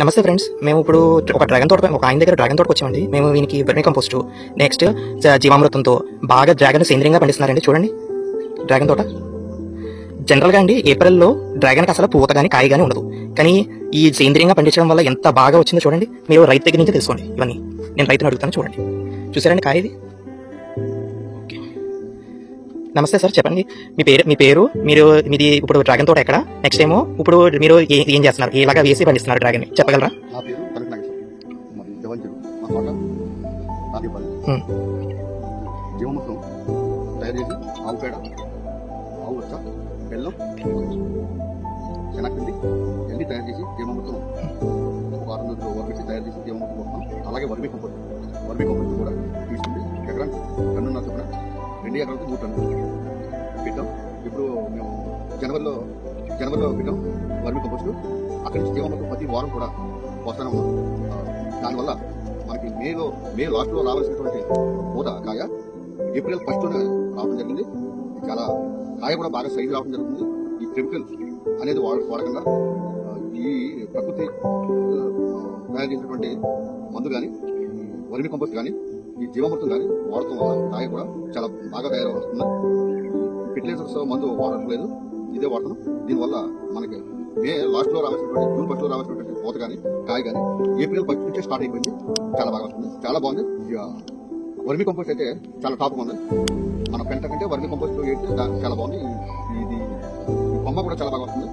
నమస్తే ఫ్రెండ్స్, మేము ఇప్పుడు ఒక ఆయన దగ్గర డ్రాగన్ తోటకు వచ్చామండి. మేము వీనికి వర్మీ కంపోస్ట్, నెక్స్ట్ జీవామృతంతో బాగా డ్రాగన్ సేంద్రీయంగా పండిస్తున్నారండి. చూడండి డ్రాగన్ తోట. జనరల్గా అండి ఏప్రిల్లో డ్రాగన్కి అసలు పూత కానీ కాయ కానీ ఉండదు, కానీ ఈ సేంద్రీయంగా పండించడం వల్ల ఎంత బాగా వచ్చిందో చూడండి. మీరు రైతు దగ్గర నుంచి తెలుసుకోండి. ఇవన్నీ నేను రైతుని అడుగుతాను. చూడండి, చూసారండి కాయ ఇది. నమస్తే సార్, చెప్పండి మీ పేరు మీది ఇప్పుడు డ్రాగన్ తోట ఎక్కడ, నెక్స్ట్ ఏమో ఇప్పుడు మీరు ఏం చేస్తున్నారు, ఇలాగా వేసి పండిస్తున్నారు డ్రాగన్ చెప్పగలరా? నా పేరు జీవమృతం తయారు చేసి ఆవు పేడ, ఆవు వచ్చ, బెల్లం, శనగపిండి ఇవన్నీ తయారు చేసి జీవమృతం ఒక 6 రోజులు వరకు తయారు చేసి జీవమృతం పోతున్నాం. అలాగే వర్మీ కంపోస్ట్ కూడా తీసుకుంది. ఎకరానికి 2.5 చొప్పున 2 ఎకరాలకు 3 టన్నులు పెట్టాం. ఇప్పుడు మేము జనవరిలో పెట్టాం వర్మీ కంపోస్ట్. అక్కడి నుంచి జీవమృతం ప్రతి వారం కూడా వస్తూనే ఉన్నాం. దానివల్ల మనకి మే లాస్ట్లో రావాల్సినటువంటి పూత కాయ ఏప్రిల్ 1st రావడం జరిగింది. చాలా కాయ కూడా బాగా సైజు రావడం జరుగుతుంది. ఈ కెమికల్ అనేది వాడకుండా ఈ ప్రకృతి తయారు చేసినటువంటి మందు కానీ, వర్మీ కంపోస్ట్ కానీ, ఈ జీవమృతం కానీ వాడటం వల్ల కాయ కూడా చాలా బాగా తయారు వస్తుంది. ఫెర్టిలైజర్స్ మందు వాడట్లేదు, ఇదే వాడుతున్నాం. దీనివల్ల మనకి మే లాస్ట్లో రావాల్సినటువంటి, జూన్ 1st రావాల్సినటువంటి పూత కానీ కాయ కానీ ఏప్రిల్ 1st నుంచే స్టార్ట్ అయిపోయింది. చాలా బాగా వస్తుంది, చాలా బాగుంది. వర్మీ కంపోస్ట్ అయితే చాలా టాప్గా ఉంది. మన పెంట కంటే వర్మీ కంపోస్ట్ అయితే చాలా బాగుంది. ఇది కొమ్మ కూడా చాలా బాగా వస్తుంది.